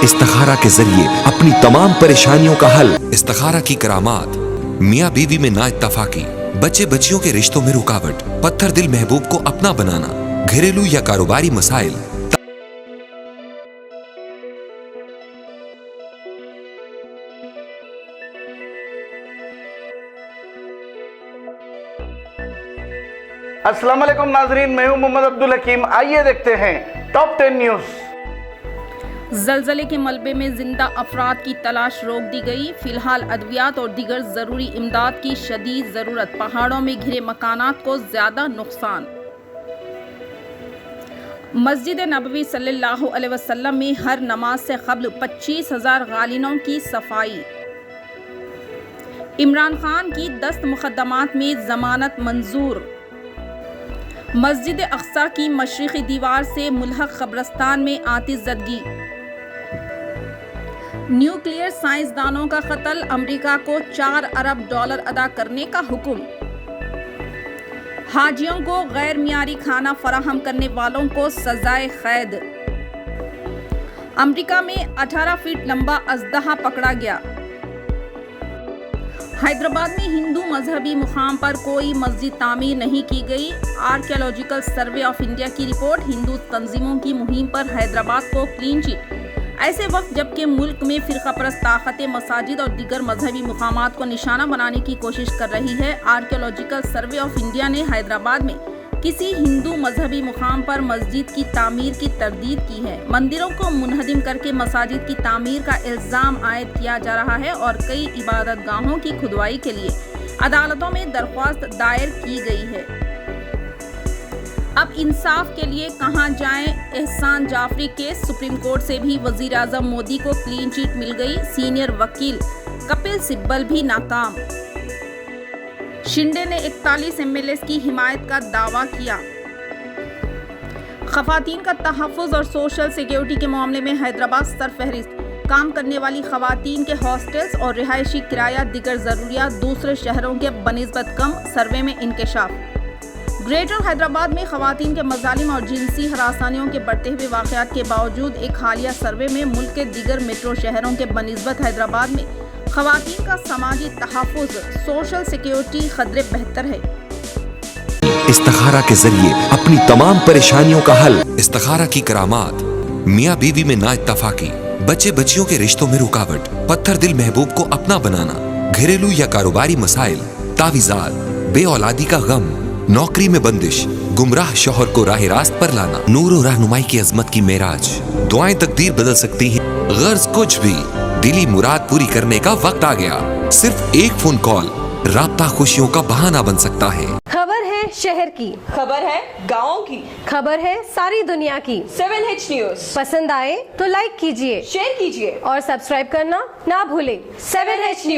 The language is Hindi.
इस्तिखारा के जरिए अपनी तमाम परेशानियों का हल। इस्तिखारा की करामात, मियाँ बीवी में नाइत्तफाकी, बच्चे बच्चियों के रिश्तों में रुकावट, पत्थर दिल महबूब को अपना बनाना, घरेलू या कारोबारी मसाइल। अस्सलाम वालेकुम नाजरीन, मैं हूं मोहम्मद अब्दुल हकीम। आइए देखते हैं टॉप 10 न्यूज। ज़लज़ले के मलबे में जिंदा अफराद की तलाश रोक दी गई। फिलहाल अद्वियात और दीगर ज़रूरी इमदाद की शदीद ज़रूरत। पहाड़ों में घिरे मकानात को ज़्यादा नुकसान। मस्जिद नबवी सल्लल्लाहु अलैहि वसल्लम में हर नमाज से क़ब्ल 25,000 गालिनों की सफाई। इमरान खान की 10 मुक़द्दमात में ज़मानत मंजूर। मस्जिद अक़सा की मशरिक़ी दीवार से मुल्हक़ क़ब्रिस्तान में आतिशज़दगी। न्यूक्लियर साइंसदानों का कत्ल, अमेरिका को $4 अरब अदा करने का हुक्म। हाजियों को गैर मियारी खाना फराहम करने वालों को सजाए कैद। अमेरिका में 18 फीट लंबा अज़दहा पकड़ा गया। हैदराबाद में हिंदू मजहबी मुकाम पर कोई मस्जिद तामीर नहीं की गई। आर्कियोलॉजिकल सर्वे ऑफ इंडिया की रिपोर्ट, हिंदू तंजीमों की मुहिम पर हैदराबाद को क्लीन चिट। ऐसे वक्त जबकि मुल्क में फ़िरक़ापरस्त ताकतें मसाजिद और दीगर मजहबी मुकामात को निशाना बनाने की कोशिश कर रही है, आर्कियोलॉजिकल सर्वे ऑफ इंडिया ने हैदराबाद में किसी हिंदू मजहबी मुकाम पर मस्जिद की तामीर की तरदीद की है। मंदिरों को मुनहदिम करके मसाजिद की तामीर का इल्ज़ाम आयद किया जा रहा है और कई इबादत गाहों की खुदवाई के लिए अदालतों में दरख्वास्त दायर की गई है। अब इंसाफ के लिए कहां जाएं? एहसान जाफरी केस, सुप्रीम कोर्ट से भी वजीर आजम मोदी को क्लीन चिट मिल गई। सीनियर वकील कपिल सिब्बल भी नाकाम। शिंदे ने 41 एमएलए की हिमायत का दावा किया। खवातीन का तहफ़्फ़ुज़ और सोशल सिक्योरिटी के मामले में हैदराबाद सरफहरिस्त। काम करने वाली खवातीन के हॉस्टल्स और रिहायशी किराया दीगर ज़रूरियात दूसरे शहरों के बनिस्बत कम, सर्वे में इंकशाफ। ग्रेटर हैदराबाद में खवातीन के मजालिम और जिनसी हरासानियों के बढ़ते हुए वाक़यात के बावजूद एक हालिया सर्वे में मुल्क के दीगर मेट्रो शहरों के बनिस्बत हैदराबाद में खवातीन का समाजी तहफ़्फ़ुज़, सोशल सिक्योरिटी खतरे बेहतर है। इस्तिखारा के जरिए अपनी तमाम परेशानियों का हल। इस्तिखारा की करामात, मियाँ बीवी में नाइत्तफाकी, बच्चे बच्चियों के रिश्तों में रुकावट, पत्थर दिल महबूब को अपना बनाना, घरेलू या कारोबारी मसाइल, तावीज़ात, बे औलादी का गम, नौकरी में बंदिश, गुमराह शौहर को राह रास्त पर लाना, नूर और रहनुमाई की अजमत की मेराज। दुआएं तकदीर बदल सकती हैं, गर्ज कुछ भी, दिली मुराद पूरी करने का वक्त आ गया। सिर्फ एक फोन कॉल राब्ता खुशियों का बहाना बन सकता है। खबर है शहर की, खबर है गाँव की, खबर है सारी दुनिया की। 7H न्यूज पसंद आए तो लाइक कीजिए, शेयर कीजिए और सब्सक्राइब करना ना भूलें। 7H news.